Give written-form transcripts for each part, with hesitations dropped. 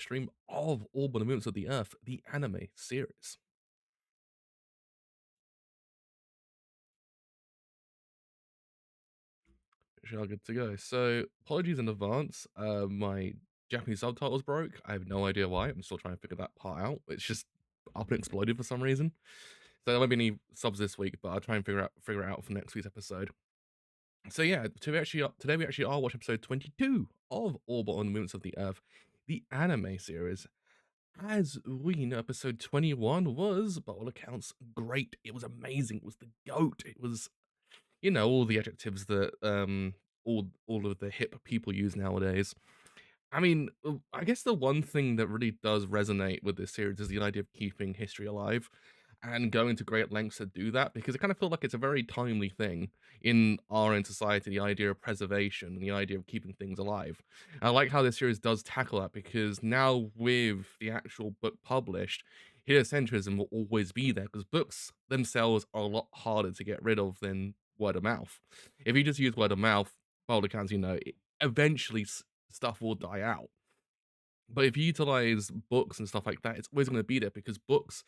stream of All But the Movements of the Earth, the anime series. Sure, good to go. So, apologies in advance. My Japanese subtitles broke. I have no idea why. I'm still trying to figure that part out. It's just up and exploded for some reason. So there won't be any subs this week, but I'll try and figure it out for next week's episode. So yeah, today we actually are watching episode 22 of Orbit on the Movements of the Earth, the anime series. As we know, episode 21 was, by all accounts, great. It was amazing. It was the goat. It was, all the adjectives that all of the hip people use nowadays. I mean, I guess the one thing that really does resonate with this series is the idea of keeping history alive and going to great lengths to do that because I kind of feel like it's a very timely thing in our own society, the idea of preservation and the idea of keeping things alive. And I like how this series does tackle that because now with the actual book published, heliocentrism will always be there because books themselves are a lot harder to get rid of than word of mouth. If you just use word of mouth, by all accounts, eventually stuff will die out. But if you utilize books and stuff like that, it's always going to be there because books,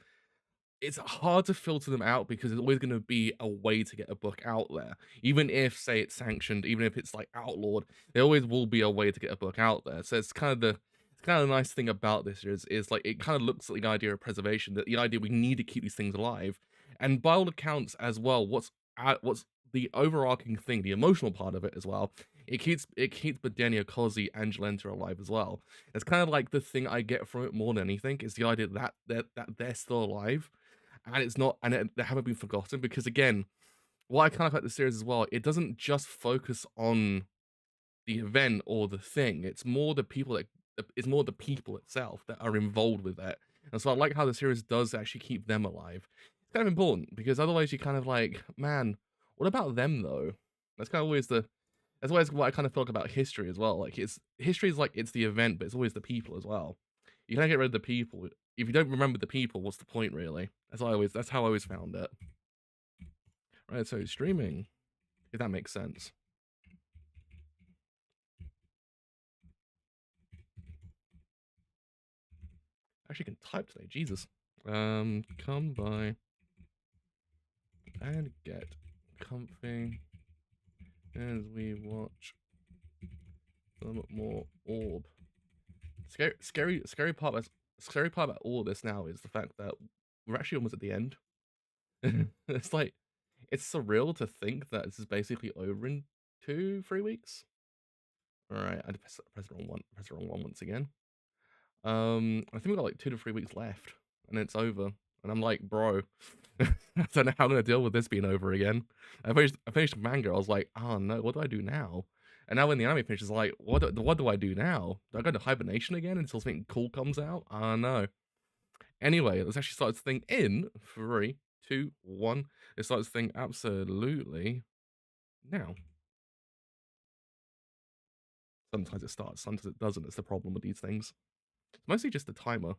it's hard to filter them out because there's always going to be a way to get a book out there. Even if, say, it's sanctioned, even if it's like outlawed, there always will be a way to get a book out there. So it's kind of the nice thing about this is like it kind of looks at the idea of preservation, that the idea we need to keep these things alive. And by all accounts as well, what's the overarching thing, the emotional part of it as well, it keeps Badenia, Cozy, and Jalenta alive as well. It's kind of like the thing I get from it more than anything is the idea that they're still alive and it's not, and they haven't been forgotten because again, what I kind of like the series as well, it doesn't just focus on the event or the thing. It's more the people itself that are involved with it. And so I like how the series does actually keep them alive. It's kind of important because otherwise you kind of like, man, what about them though? That's kind of always the that's always what I kind of feel like about history as well. Like history is like it's the event, but it's always the people as well. You can't get rid of the people. If you don't remember the people, what's the point really? That's how I always found it. Right, so streaming, if that makes sense. I actually can type today, Jesus. Come by and get comfy as we watch some more orb. Scary part about all of this now is the fact that we're actually almost at the end. It's like it's surreal to think that this is basically over in 2, 3 weeks. All right, I press the wrong one. Press the wrong one once again. I think we got like 2 to 3 weeks left, and it's over. And I'm like, bro, I don't know how I'm gonna deal with this being over again. I finished manga. I was like, oh no, what do I do now? And now when the anime finishes, like, what do I do now? Do I go into hibernation again until something cool comes out? I don't know. Anyway, let's actually start this thing in 3, 2, 1. Let's start this thing absolutely now. Sometimes it starts, sometimes it doesn't. It's the problem with these things. It's mostly just the timer.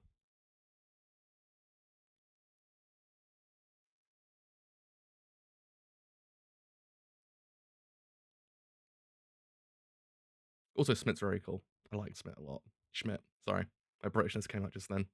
Also, Smith's very cool. I like Smith a lot. Schmidt, sorry. My Britishness came out just then.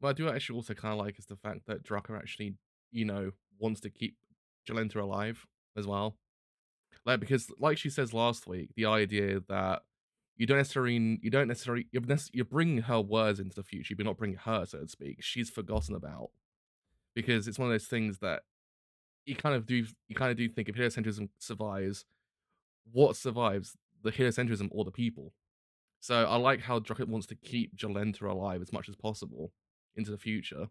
What I do actually also kind of like is the fact that Drucker actually, wants to keep Jalenta alive as well. Like because, like she says last week, the idea that you're bringing her words into the future, but not bringing her, so to speak. She's forgotten about because it's one of those things that you kind of do think if heliocentrism survives, what survives, the heliocentrism or the people? So I like how Drucket wants to keep Jalenta alive as much as possible into the future.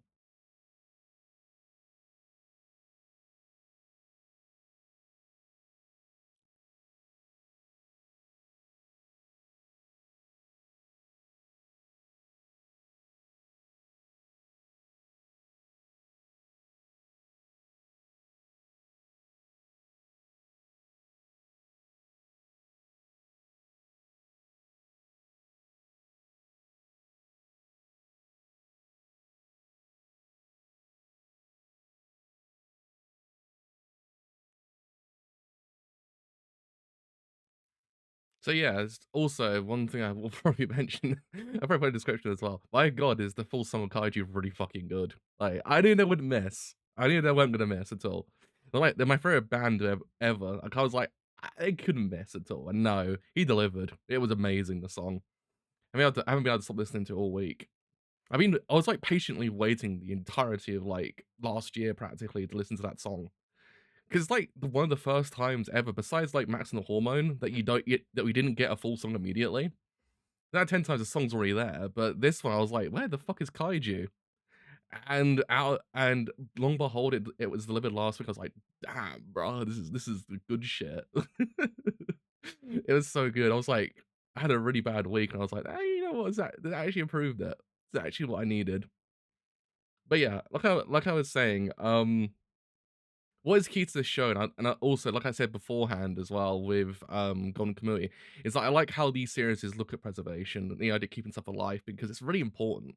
So yeah, it's also one thing I will probably mention. I probably put a description as well. My God, is the full song of Kaiju really fucking good? Like I knew they wouldn't miss. I knew they weren't gonna miss at all. They're my favorite band ever. Like I was like, they couldn't miss at all. And no, he delivered. It was amazing. The song. I haven't been able to stop listening to it all week. I was like patiently waiting the entirety of like last year practically to listen to that song. Because like one of the first times ever, besides like Max and the Hormone, that we didn't get a full song immediately. That 10 times the song's already there, but this one I was like, where the fuck is Kaiju? And long behold, it was delivered last week. I was like, damn, bro, this is the good shit. It was so good. I was like, I had a really bad week, and I was like, hey, you know what? That actually improved it. It's actually what I needed. But yeah, like I was saying, what is key to this show, and I also, like I said beforehand as well with Gon Kamui, is that I like how these series look at preservation and the idea of keeping stuff alive because it's really important.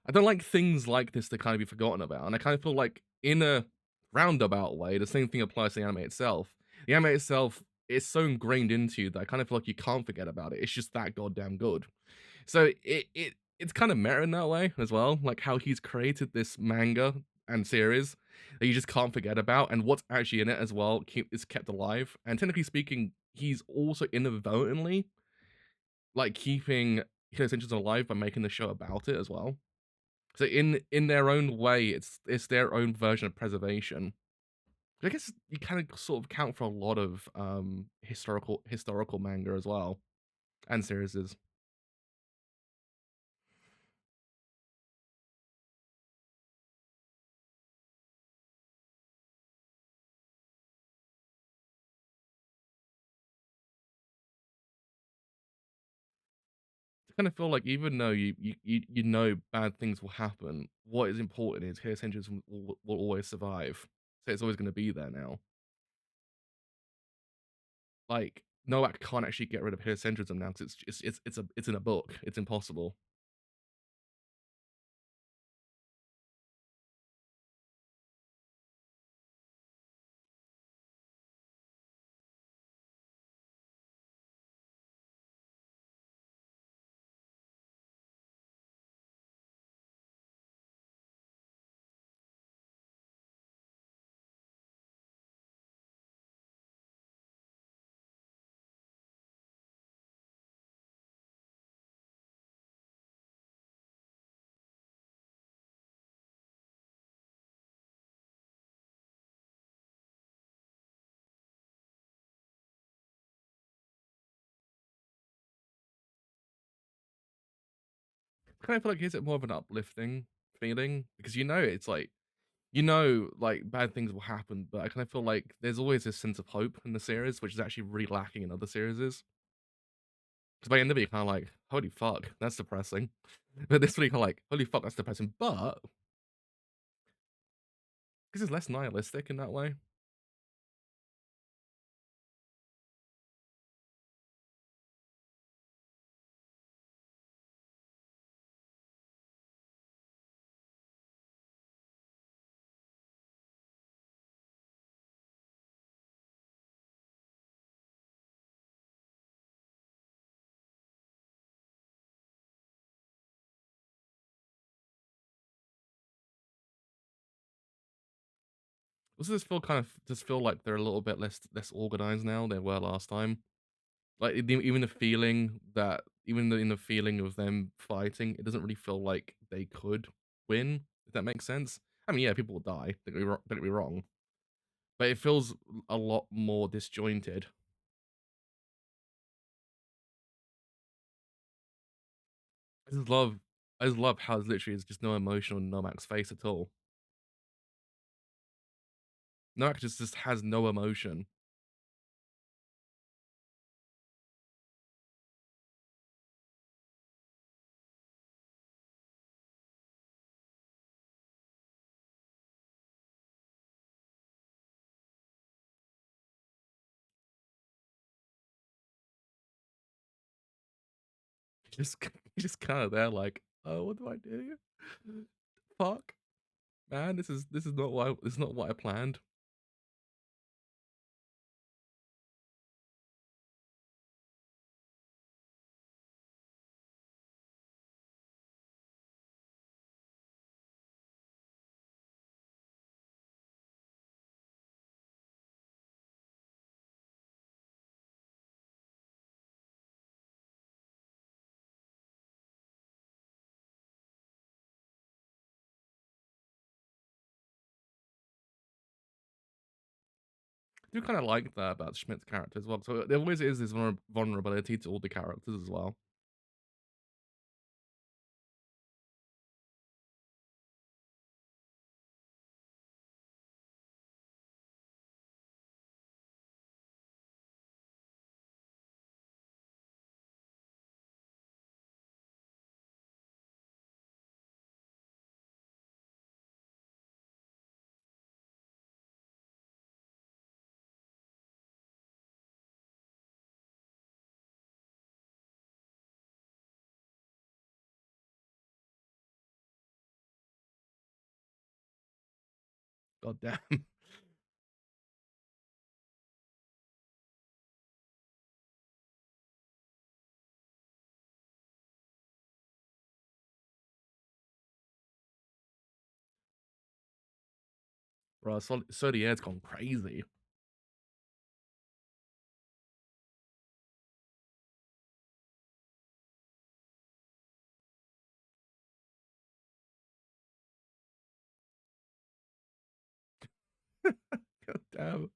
I don't like things like this to kind of be forgotten about, and I kind of feel like in a roundabout way, the same thing applies to the anime itself. The anime itself is so ingrained into you that I kind of feel like you can't forget about it. It's just that goddamn good. So it's kind of meta in that way as well, like how he's created this manga and series that you just can't forget about, and what's actually in it as well is kept alive. And technically speaking, he's also inadvertently like keeping his interest alive by making the show about it as well. So in their own way, it's their own version of preservation. I guess you kind of sort of count for a lot of historical manga as well and series. I kind of feel like even though you know bad things will happen, what is important is his engines will always survive. So it's always going to be there now. Like Nowak can't actually get rid of his centrism now because it's in a book. It's impossible. I kind of feel like is it more of an uplifting feeling because like bad things will happen, but I kind of feel like there's always this sense of hope in the series, which is actually really lacking in other series. Because by the end of it, you're kind of like, holy fuck, that's depressing. But this one, you're kind of like, holy fuck, that's depressing. But because it's less nihilistic in that way. Does this feel kind of just feel like they're a little bit less organized now than they were last time? Like even the feeling that in the feeling of them fighting, it doesn't really feel like they could win. If that makes sense. I mean, yeah, people will die. Don't get me wrong, but it feels a lot more disjointed. I just love, I just love how there's literally is just no emotion on Nomak's face at all. Nomak just has no emotion. Just he's just kind of there, like, oh, what do I do? Fuck, man, this is not what this is not what I planned. do kind of like that about Schmidt's character as well. So there always is this vulnerability to all the characters as well. God damn. Bro, Sodier's gone crazy. God damn.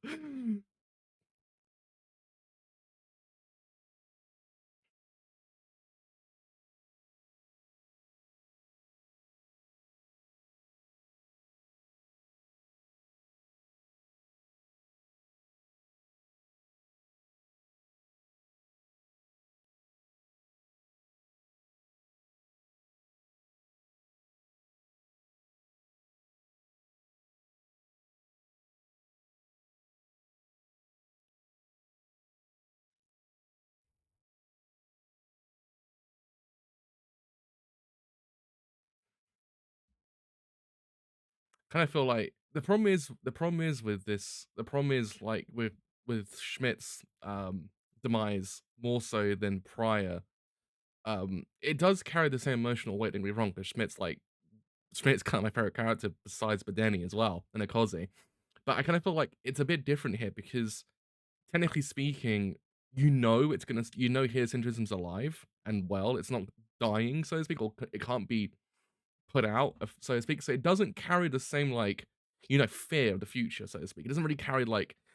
Kind of feel like the problem is with this the problem is like with Schmidt's demise more so than prior. It does carry the same emotional weight, don't get me wrong, because Schmidt's kind of my favorite character besides Bedeni as well, and Akoze. But I kind of feel like it's a bit different here because technically speaking, his synchronism's alive and well. It's not dying, so to speak, or it can't be put out, so to speak. So it doesn't carry the same fear of the future, so to speak. It doesn't really carry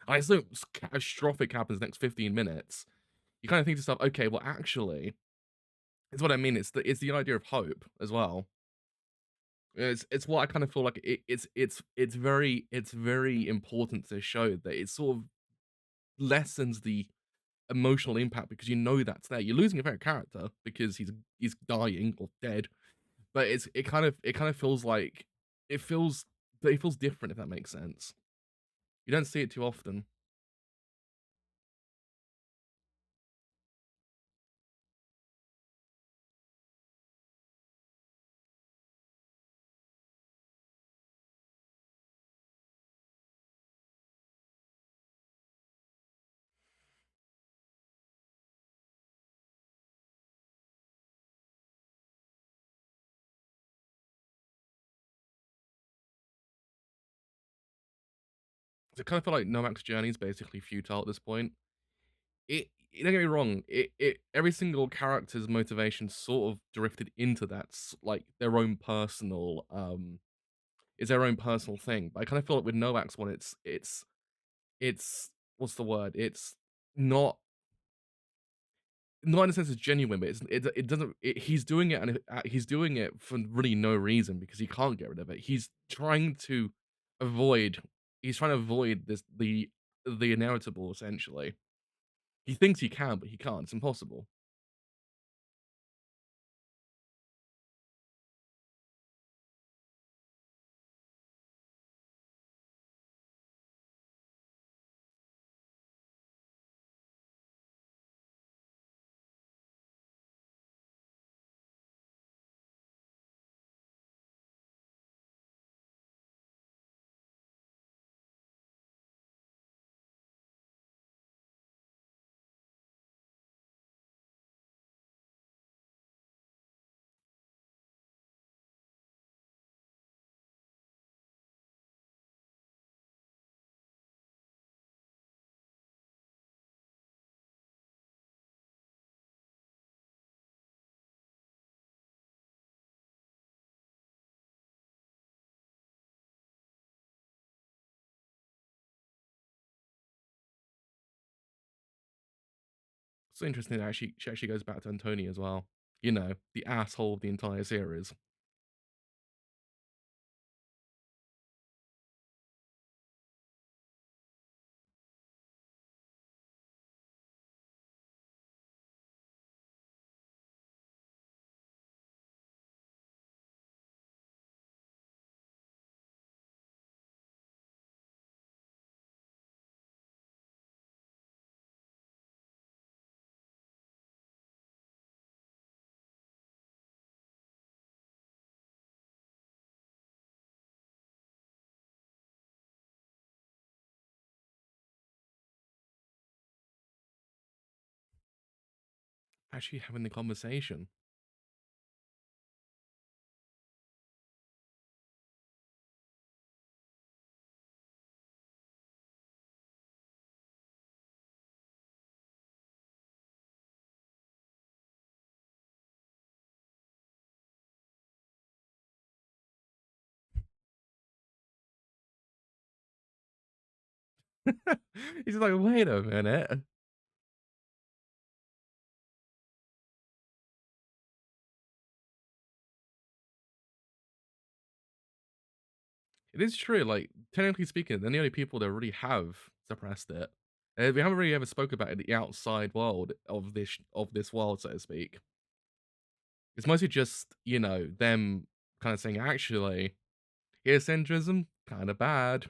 I something catastrophic happens next 15 minutes. You kind of think to yourself, okay, well, actually, it's what I mean. It's the idea of hope as well. It's what I kind of feel like it's very important to show that it sort of lessens the emotional impact because you know that's there. You're losing a favorite character because he's dying or dead, but it kind of feels like it feels it feels different if that makes sense. You don't see it too often. So I kind of feel like Nowak's journey is basically futile at this point. Don't get me wrong. It every single character's motivation sort of drifted into that like their own personal is their own personal thing. But I kind of feel like with Nowak's one, it's what's the word? It's not not in a sense it's genuine, but it doesn't. He's doing it, and he's doing it for really no reason because he can't get rid of it. Avoid. He's trying to avoid the inevitable. Essentially, he thinks he can, but he can't. It's impossible. It's interesting that she actually goes back to Antoni as well. You know, the asshole of the entire series. Actually having the conversation. He's like, wait a minute. It is true, like, technically speaking, they're the only people that really have suppressed it. We haven't really ever spoke about it in the outside world of this world, so to speak. It's mostly just, you know, them kind of saying, actually, eocentrism, kind of bad.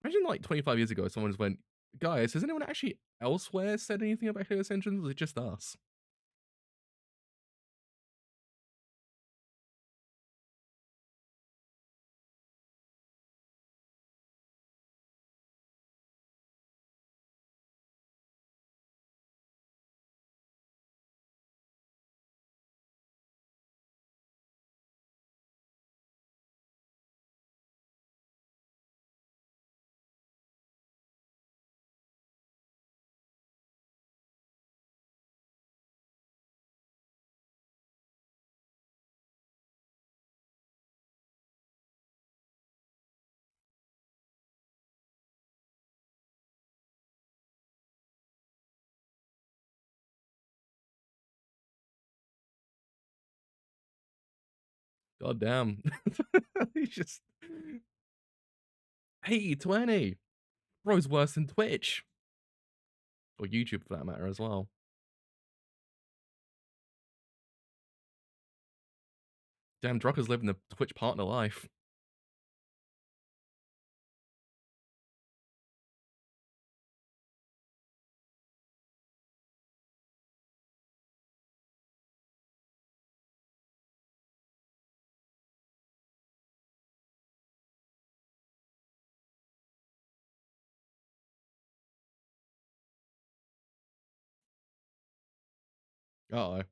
Imagine like 25 years ago, someone just went, guys, has anyone actually elsewhere said anything about eocentrism? Or is it just us? God damn. He's just 80/20. Bro's worse than Twitch. Or YouTube for that matter as well. Damn, Drucker's living the Twitch partner life. Uh-oh.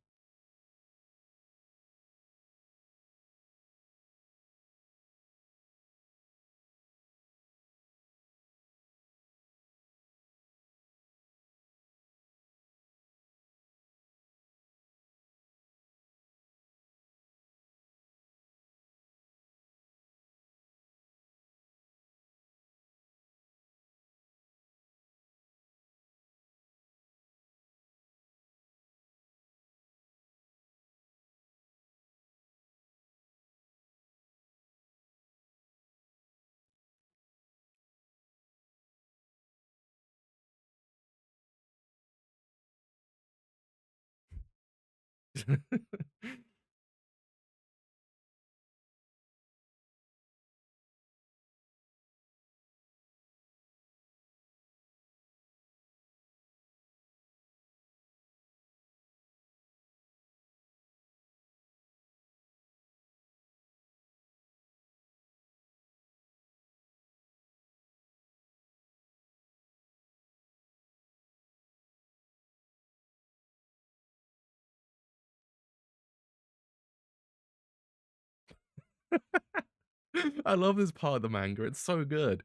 I love this part of the manga. It's so good.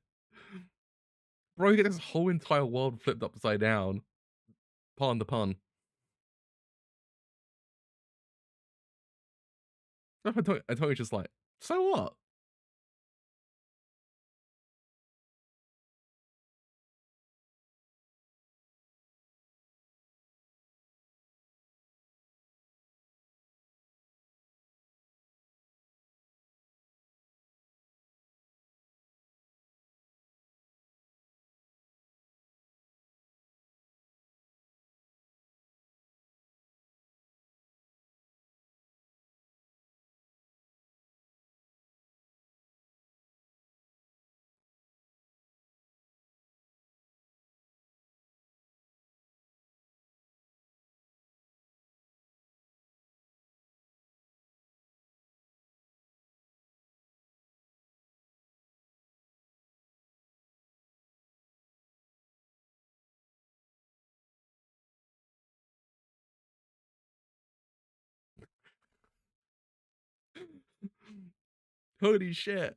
Bro, you get this whole entire world flipped upside down. Pardon the pun. I told you just like, so what? Holy shit.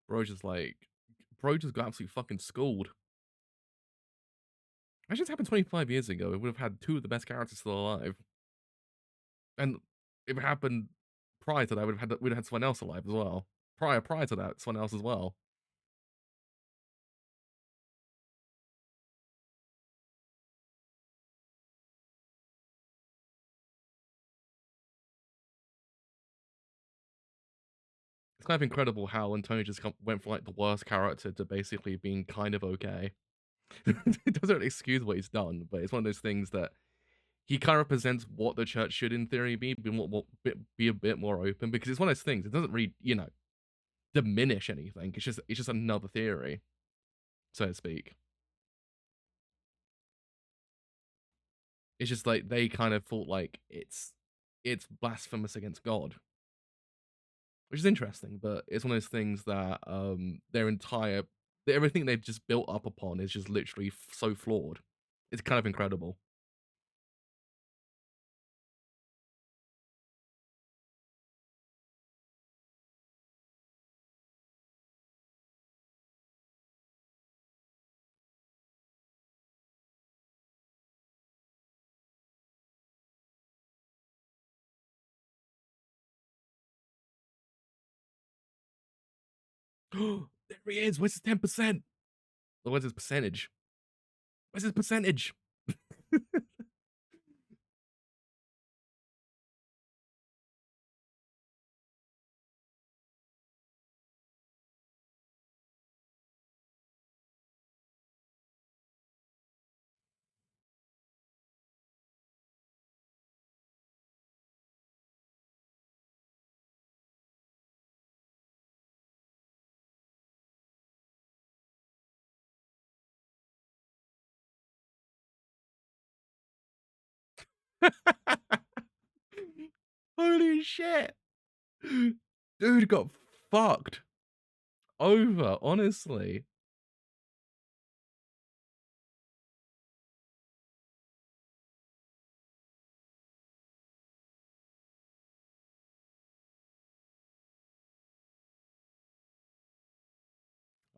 Bro just like, bro just got absolutely fucking schooled. That just happened 25 years ago. We would have had two of the best characters still alive. And if it happened prior to that, we'd have had someone else alive as well. Prior to that, someone else as well. It's kind of incredible how Antoni just went from like the worst character to basically being kind of okay. It doesn't excuse what he's done, but it's one of those things that he kind of represents what the church should, in theory, be a bit more open, because it's one of those things. It doesn't really, diminish anything. It's just another theory, so to speak. It's just like they kind of thought like it's blasphemous against God, which is interesting, but it's one of those things that everything they've just built up upon is just literally so flawed. It's kind of incredible. There he is. Where's his 10%? Where's his percentage? Where's his percentage? Holy shit. Dude got fucked over, honestly.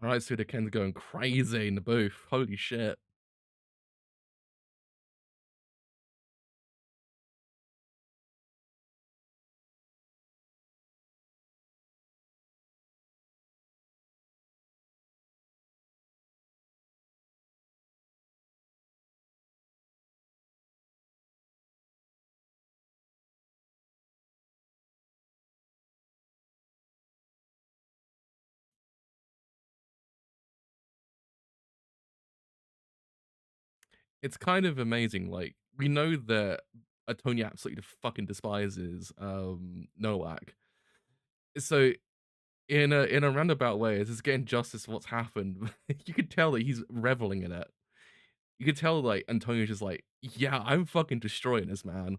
All right, Suda Ken's going crazy in the booth. Holy shit. It's kind of amazing. Like, we know that Antoni absolutely fucking despises Nowak. So in a roundabout way, as it's getting justice for what's happened, you could tell that he's reveling in it. You could tell like Antonio's just like, yeah, I'm fucking destroying this man.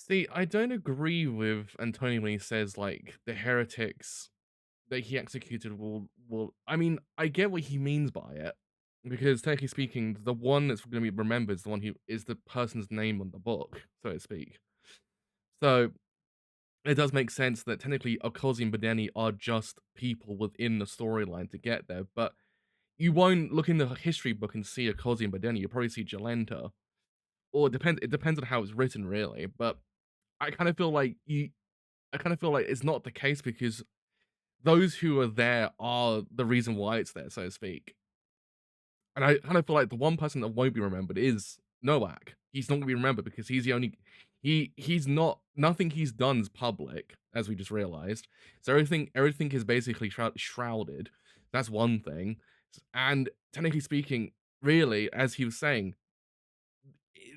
See, I don't agree with Antoni when he says like the heretics that he executed will. I mean, I get what he means by it because technically speaking, the one that's going to be remembered is the one who is the person's name on the book, so to speak. So it does make sense that technically Okozi and Badeni are just people within the storyline to get there, but you won't look in the history book and see Okozi and Badeni. You'll probably see Jalenta, or it depends on how it's written, really. But I kind of feel like I kind of feel like it's not the case because those who are there are the reason why it's there, so to speak. And I kind of feel like the one person that won't be remembered is Nowak. He's not gonna be remembered because he's the only he's not nothing he's done is public, as we just realized. So everything is basically shrouded. That's one thing. And technically speaking, really, as he was saying,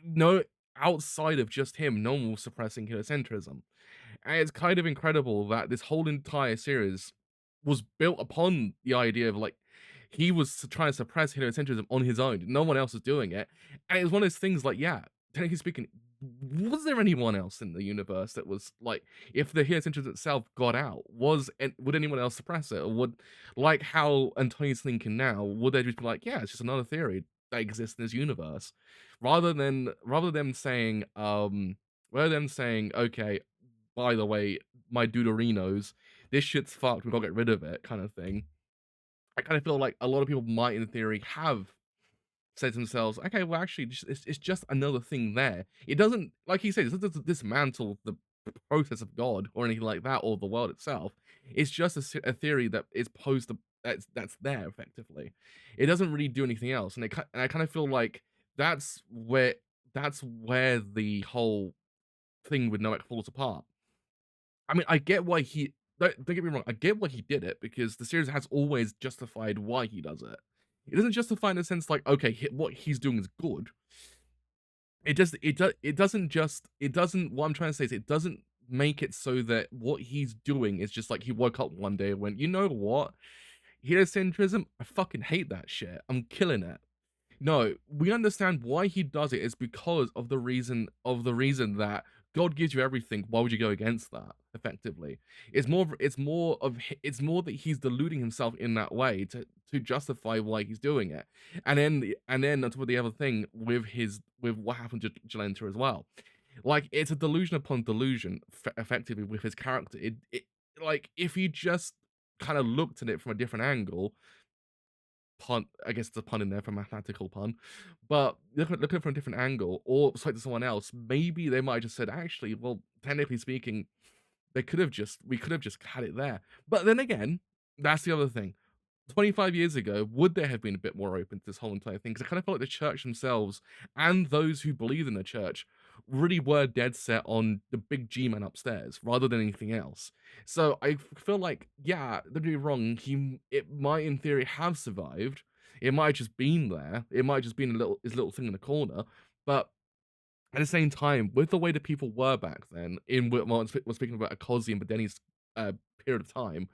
no outside of just him, no one was suppressing heliocentrism. And it's kind of incredible that this whole entire series was built upon the idea of like he was trying to suppress heliocentrism on his own. No one else was doing it. And it was one of those things like, yeah, technically speaking, was there anyone else in the universe that was like, if the heliocentrism itself got out, would anyone else suppress it? Or would, like how Antoni's thinking now, would they just be like, yeah, it's just another theory that exists in this universe? Rather than saying, okay, by the way, my Dudorinos, this shit's fucked, we gotta get rid of it, kind of thing. I kind of feel like a lot of people might, in theory, have said to themselves, okay, well, actually, it's just another thing there. It doesn't, like he says, it doesn't dismantle the process of God or anything like that, or the world itself. It's just a theory that is posed that's there effectively. It doesn't really do anything else, and I kind of feel like that's where that's where the whole thing with Noak falls apart. I mean, I get why he don't get me wrong, I get why he did it because the series has always justified why he does it. It doesn't justify in the sense like, okay, what he's doing is good. It doesn't what I'm trying to say is it doesn't make it so that what he's doing is just like he woke up one day and went, you know what? Heliocentrism, I fucking hate that shit. I'm killing it. No, we understand why he does it is because of the reason that God gives you everything. Why would you go against that? Effectively, it's more that he's deluding himself in that way to justify why he's doing it, and then on top of the other thing with what happened to Jalenta as well, like it's a delusion upon delusion, effectively with his character. It like if you just kind of looked at it from a different angle, pun. I guess it's a pun in there for a mathematical pun. But look at it from a different angle, or spoke to someone else, maybe they might have just said, actually, well, technically speaking, we could have just had it there. But then again, that's the other thing. 25 years ago, would they have been a bit more open to this whole entire thing? Because I kind of felt like the church themselves and those who believe in the church really were dead set on the big G man upstairs rather than anything else. So I feel like, yeah, don't get me wrong, it might in theory have survived. It might have just been there. It might have just been his little thing in the corner. But at the same time, with the way that people were back then, we're speaking about Akosi and Badeni's period of time,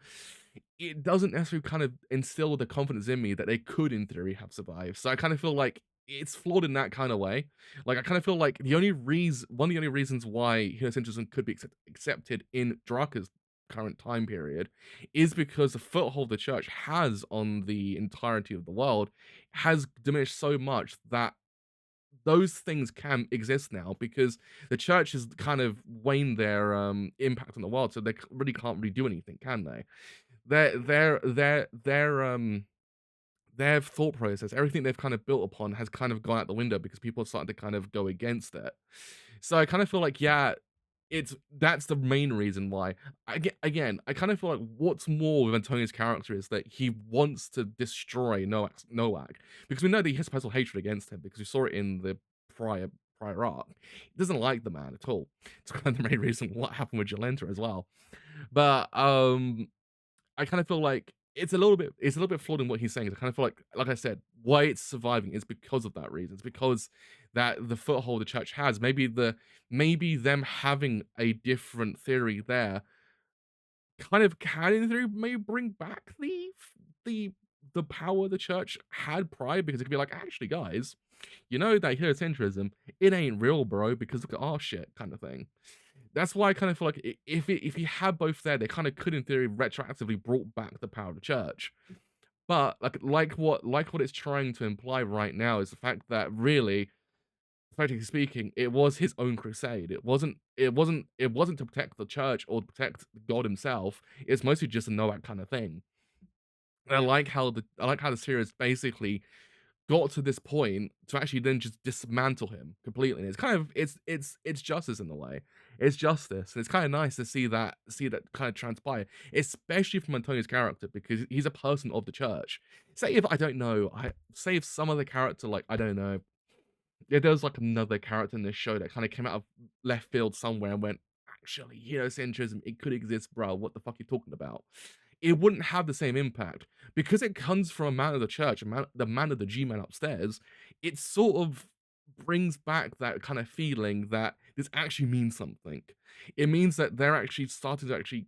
it doesn't necessarily kind of instill the confidence in me that they could, in theory, have survived. So I kind of feel like it's flawed in that kind of way. Like I kind of feel like one of the only reasons why heliocentralism could be accepted in Draka's current time period is because the foothold the church has on the entirety of the world has diminished so much that those things can exist now because the church has kind of waned their impact on the world, so they really can't really do anything, can they? Their their their their um their thought process, everything they've kind of built upon has kind of gone out the window because people are starting to kind of go against it. So I kind of feel like, yeah, that's the main reason why. Again, I kind of feel like what's more with Antonio's character is that he wants to destroy Nowak because we know that he has personal hatred against him because we saw it in the prior prior arc. He doesn't like the man at all. It's kind of the main reason what happened with Jalenta as well. But I kind of feel like it's a little bit flawed in what he's saying. I kind of feel like I said, why it's surviving is because of that reason. It's because that the foothold the church has, maybe them having a different theory there, kind of can in theory maybe bring back the the power the church had prior because it could be like, actually, guys, you know that heliocentrism, it ain't real, bro, because look at our shit kind of thing. that's why I kind of feel like if you had both there, they kind of could, in theory, retroactively brought back the power of the church. But like what it's trying to imply right now is the fact that really, practically speaking, it was his own crusade. It wasn't to protect the church or protect God himself. It's mostly just a Nowak kind of thing. And I like how the series basically got to this point to actually then just dismantle him completely. And it's kind of it's justice in a way. It's justice, and it's kind of nice to see that kind of transpire, especially from Antoni's character because he's a person of the church. Say if I don't know, I say if some other character like I don't know, yeah, there was like another character in this show that kind of came out of left field somewhere and went, actually, centrism, it could exist, bro. What the fuck are you talking about? It wouldn't have the same impact because it comes from a man of the church, the man of the G-man upstairs. It sort of brings back that kind of feeling that this actually means something. It means that they're actually starting to actually,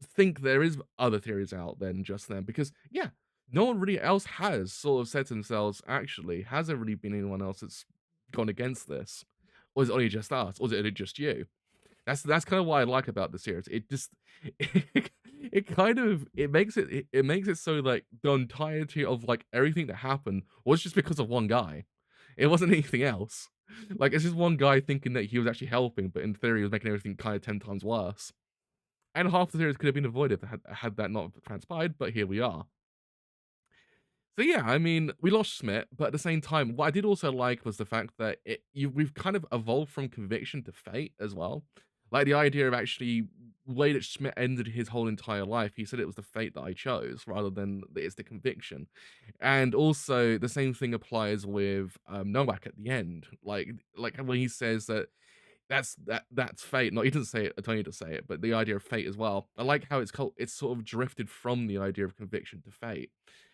think there is other theories out than just them because yeah, no one really else has sort of said to themselves, actually, has there really been anyone else that's gone against this? Or is it only just us? Or is it just you? That's kind of what I like about the series. It just it kind of it makes it so like the entirety of like everything that happened was just because of one guy. It wasn't anything else. Like it's just one guy thinking that he was actually helping, but in theory he was making everything kind of 10 times worse. And half the series could have been avoided had that not transpired, but here we are. So yeah, I mean, we lost Schmidt, but at the same time, what I did also like was the fact that we've kind of evolved from conviction to fate as well. Like the idea of actually the way that Schmidt ended his whole entire life, he said it was the fate that I chose rather than it's the conviction. And also the same thing applies with Nowak at the end. Like when he says that that's fate. No, he doesn't say it. Antoni does say it, but the idea of fate as well. I like how it's sort of drifted from the idea of conviction to fate.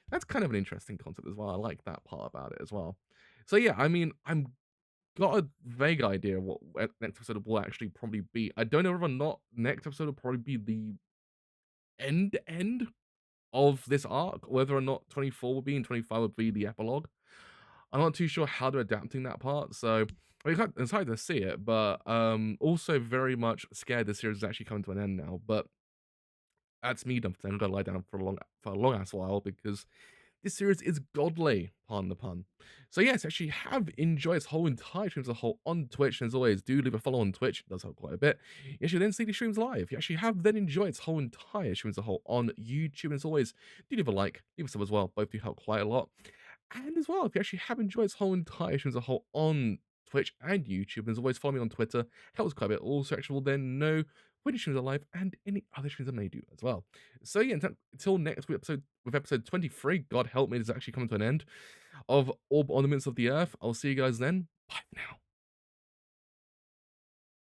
That's kind of an interesting concept as well. I like that part about it as well. So yeah, I mean, I'm got a vague idea what next episode will actually probably be. I don't know whether or not next episode will probably be the end of this arc, whether or not 24 will be and 25 will be the epilogue. I'm not too sure how they're adapting that part, so I'm excited to see it, but also very much scared the series is actually coming to an end now. But that's me done for today. I'm gonna lie down for a long ass while because this series is godly, pardon the pun. So yes, actually have enjoyed this whole entire stream as a whole on Twitch, and as always, do leave a follow on Twitch, it does help quite a bit. You actually then see the streams live. You actually have then enjoyed this whole entire stream as a whole on YouTube, and as always, do leave a like, leave a sub as well, both do help quite a lot. And as well, if you actually have enjoyed this whole entire stream as a whole on Twitch and YouTube, and as always, follow me on Twitter, helps quite a bit. Also, actually will then know when streams are live and any other streams I may do as well. So yeah, until next week with episode 23, God help me, it is actually coming to an end of Orb Ornaments of the Earth. I'll see you guys then. Bye for now.